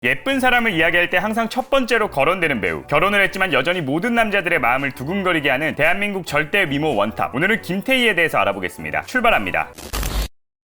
예쁜 사람을 이야기할 때 항상 첫 번째로 거론되는 배우. 결혼을 했지만 여전히 모든 남자들의 마음을 두근거리게 하는 대한민국 절대 미모 원탑. 오늘은 김태희에 대해서 알아보겠습니다. 출발합니다.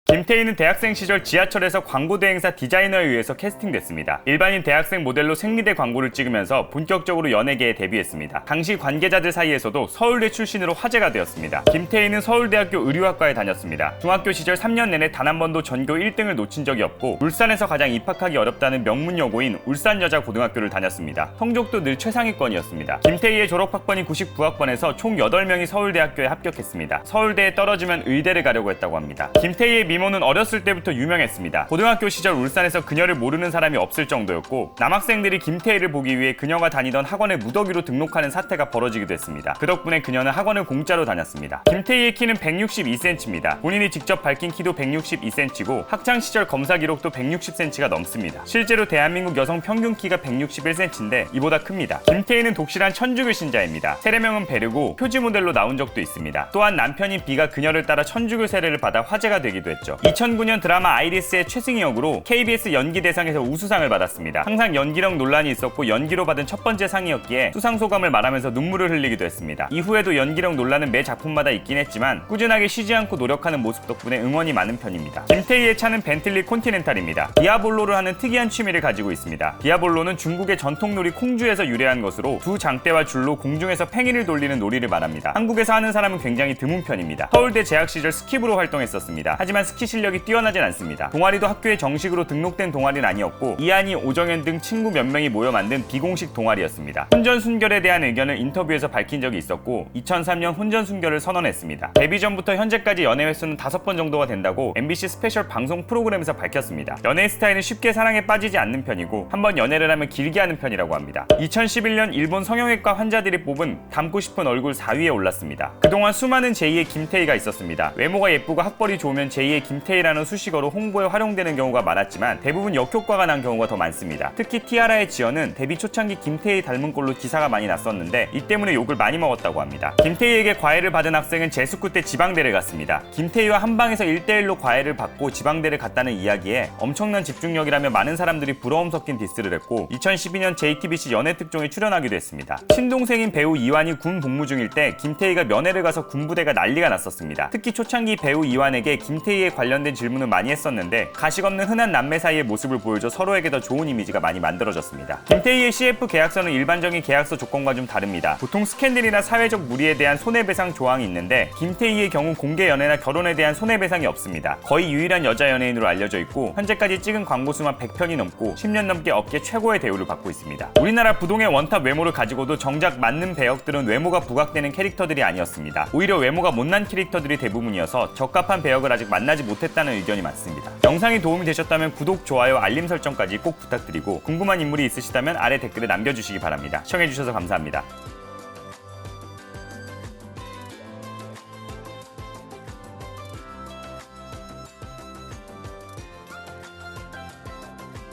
김태희는 대학생 시절 지하철에서 광고대 행사 디자이너에 의해서 캐스팅됐습니다. 일반인 대학생 모델로 생리대 광고를 찍으면서 본격적으로 연예계에 데뷔했습니다. 당시 관계자들 사이에서도 서울대 출신으로 화제가 되었습니다. 김태희는 서울대학교 의류학과에 다녔습니다. 중학교 시절 3년 내내 단 한 번도 전교 1등을 놓친 적이 없고 울산에서 가장 입학하기 어렵다는 명문여고인 울산여자고등학교를 다녔습니다. 성적도 늘 최상위권이었습니다. 김태희의 졸업학번이 99학번에서 총 8명이 서울대학교에 합격했습니다. 서울대에 떨어지면 의대를 가려고 했다고 합니다. 김태희의 미모는 어렸을 때부터 유명했습니다. 고등학교 시절 울산에서 그녀를 모르는 사람이 없을 정도였고 남학생들이 김태희를 보기 위해 그녀가 다니던 학원에 무더기로 등록하는 사태가 벌어지기도 했습니다. 그 덕분에 그녀는 학원을 공짜로 다녔습니다. 김태희의 키는 162cm입니다. 본인이 직접 밝힌 키도 162cm고 학창시절 검사 기록도 160cm가 넘습니다. 실제로 대한민국 여성 평균 키가 161cm인데 이보다 큽니다. 김태희는 독실한 천주교 신자입니다. 세례명은 베르고 표지 모델로 나온 적도 있습니다. 또한 남편인 비가 그녀를 따라 천주교 세례를 받아 화제가 되기도 했죠. 2009년 드라마 아이리스의 최승희 역으로 KBS 연기대상에서 우수상을 받았습니다. 항상 연기력 논란이 있었고 연기로 받은 첫 번째 상이었기에 수상 소감을 말하면서 눈물을 흘리기도 했습니다. 이후에도 연기력 논란은 매 작품마다 있긴 했지만 꾸준하게 쉬지 않고 노력하는 모습 덕분에 응원이 많은 편입니다. 김태희의 차는 벤틀리 콘티넨탈입니다. 디아볼로를 하는 특이한 취미를 가지고 있습니다. 디아볼로는 중국의 전통놀이 콩주에서 유래한 것으로 두 장대와 줄로 공중에서 팽이를 돌리는 놀이를 말합니다. 한국에서 하는 사람은 굉장히 드문 편입니다. 서울대 재학 시절 스킵으로 활동했었습니다. 하지만 스키 실력이 뛰어나진 않습니다. 동아리도 학교에 정식으로 등록된 동아리는 아니었고 이한이, 오정현 등 친구 몇 명이 모여 만든 비공식 동아리였습니다. 혼전순결에 대한 의견을 인터뷰에서 밝힌 적이 있었고 2003년 혼전순결을 선언했습니다. 데뷔 전부터 현재까지 연애 횟수는 5번 정도가 된다고 MBC 스페셜 방송 프로그램에서 밝혔습니다. 연애 스타일은 쉽게 사랑에 빠지지 않는 편이고 한번 연애를 하면 길게 하는 편이라고 합니다. 2011년 일본 성형외과 환자들이 뽑은 닮고 싶은 얼굴 4위에 올랐습니다. 그동안 수많은 제2의 김태희가 있었습니다. 외모가 예쁘고 학벌이 좋으면 제2의 김태희라는 수식어로 홍보에 활용되는 경우가 많았지만 대부분 역효과가 난 경우가 더 많습니다. 특히 티아라의 지연은 데뷔 초창기 김태희 닮은 꼴로 기사가 많이 났었는데 이 때문에 욕을 많이 먹었다고 합니다. 김태희에게 과외를 받은 학생은 재수구 때 지방대를 갔습니다. 김태희와 한방에서 1대1로 과외를 받고 지방대를 갔다는 이야기에 엄청난 집중력이라며 많은 사람들이 부러움 섞인 디스를 했고 2012년 JTBC 연애특종에 출연하기도 했습니다. 친동생인 배우 이완이 군 복무 중일 때 김태희가 면회를 가서 군부대가 난리가 났었습니다. 특히 초창기 배우 이완에게 김태희의 관련된 질문을 많이 했었는데 가식 없는 흔한 남매 사이의 모습을 보여줘 서로에게 더 좋은 이미지가 많이 만들어졌습니다. 김태희의 CF 계약서는 일반적인 계약서 조건과 좀 다릅니다. 보통 스캔들이나 사회적 무리에 대한 손해배상 조항이 있는데 김태희의 경우 공개 연애나 결혼에 대한 손해배상이 없습니다. 거의 유일한 여자 연예인으로 알려져 있고 현재까지 찍은 광고 수만 100편이 넘고 10년 넘게 업계 최고의 대우를 받고 있습니다. 우리나라 부동의 원탑 외모를 가지고도 정작 맞는 배역들은 외모가 부각되는 캐릭터들이 아니었습니다. 오히려 외모가 못난 캐릭터들이 대부분이어서 적합한 배역을 아직 만나지 못했다는 의견이 많습니다. 영상이 도움이 되셨다면 구독, 좋아요, 알림 설정까지 꼭 부탁드리고 궁금한 인물이 있으시다면 아래 댓글에 남겨주시기 바랍니다. 시청해주셔서 감사합니다.